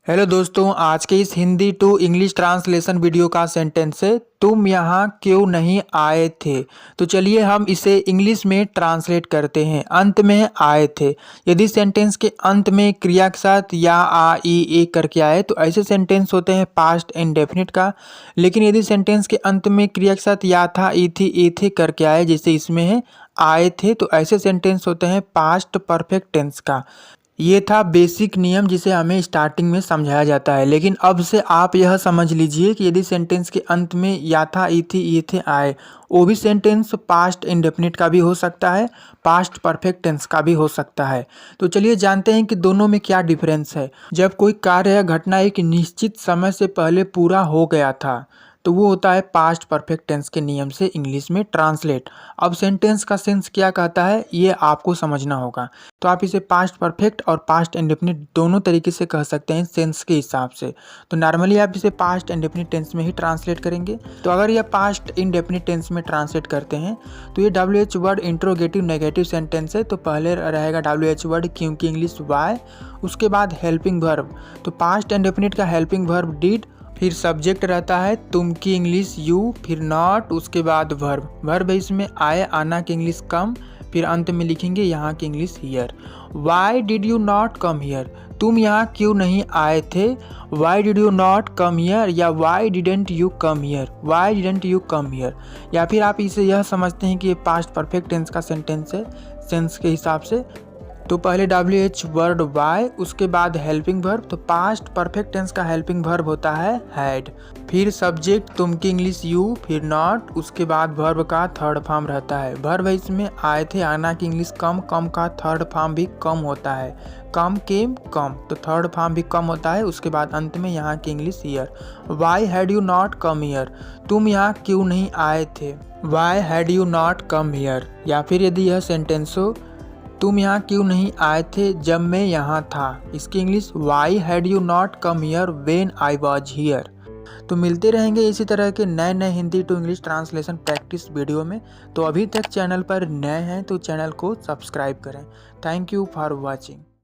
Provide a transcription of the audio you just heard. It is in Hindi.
हेलो दोस्तों, आज के इस Hindi to English translation video का सेंटेंस है तुम यहाँ क्यों नहीं आए थे। तो चलिए हम इसे इंग्लिश में ट्रांसलेट करते हैं। अंत में आए थे। यदि सेंटेंस के अंत में क्रिया के साथ या आ ई ए करके आए तो ऐसे सेंटेंस होते हैं पास्ट इंडेफिनिट का। लेकिन यदि सेंटेंस के अंत में क्रिया के साथ या था ई थी ए थे करके आए, जैसे इसमें है आए थे, तो ऐसे सेंटेंस होते हैं पास्ट परफेक्ट टेंस का। ये था बेसिक नियम जिसे हमें स्टार्टिंग में समझाया जाता है। लेकिन अब से आप यह समझ लीजिए कि यदि सेंटेंस के अंत में या था ई थी ये थे आए, वो भी सेंटेंस पास्ट इंडेफिनिट का भी हो सकता है, पास्ट परफेक्ट टेंस का भी हो सकता है। तो चलिए जानते हैं कि दोनों में क्या डिफरेंस है। जब कोई कार्य या घटना एक निश्चित समय से पहले पूरा हो गया था तो वो होता है पास्ट परफेक्ट टेंस के नियम से इंग्लिश में ट्रांसलेट। अब सेंटेंस का सेंस क्या कहता है ये आपको समझना होगा। तो आप इसे पास्ट परफेक्ट और पास्ट इंडेफिनिट दोनों तरीके से कह सकते हैं सेंस के हिसाब से। तो नॉर्मली आप इसे पास्ट इंडेफिनिट टेंस में ही ट्रांसलेट करेंगे। तो अगर यह पास्ट इंडेफिनिट टेंस में ट्रांसलेट करते हैं तो ये WH word interrogative negative sentence है। तो पहले रहेगा WH वर्ड क्योंकि इंग्लिश वाई, उसके बाद हेल्पिंग वर्ब। तो पास्ट इंडेफिनिट का हेल्पिंग वर्ब डिड, फिर सब्जेक्ट रहता है तुम की इंग्लिश यू, फिर नॉट, उसके बाद वर्ब है इसमें आए, आना की इंग्लिश कम, फिर अंत में लिखेंगे यहाँ की English here. Why did you not come here, तुम यहाँ क्यों नहीं आए थे। Why did you not come here या why didn't you come here, why didn't you come here. या फिर आप इसे यह समझते हैं कि ये पास्ट परफेक्ट टेंस का सेंटेंस है सेंस के हिसाब से। तो पहले WH वर्ड वाई, उसके बाद हेल्पिंग वर्ब। तो पास्ट परफेक्ट टेंस का हेल्पिंग वर्ब होता है हैड, फिर सब्जेक्ट तुम की इंग्लिश यू, फिर नॉट, उसके बाद वर्ब का थर्ड फॉर्म रहता है। वर्ब है इसमें आए थे, आना की इंग्लिश कम, कम का थर्ड फॉर्म भी कम होता है, कम केम कम, तो थर्ड फॉर्म भी कम होता है। उसके बाद अंत में यहाँ की English here. Why had you not come here, तुम यहाँ क्यों नहीं आए थे। Why had you not come here. या फिर यदि यह सेंटेंस हो तुम यहाँ क्यों नहीं आए थे जब मैं यहाँ था, इसकी English why had you not come here when I was here. तो मिलते रहेंगे इसी तरह के नए नए Hindi to English translation practice video में। तो अभी तक चैनल पर नए हैं तो चैनल को सब्सक्राइब करें। Thank you for watching.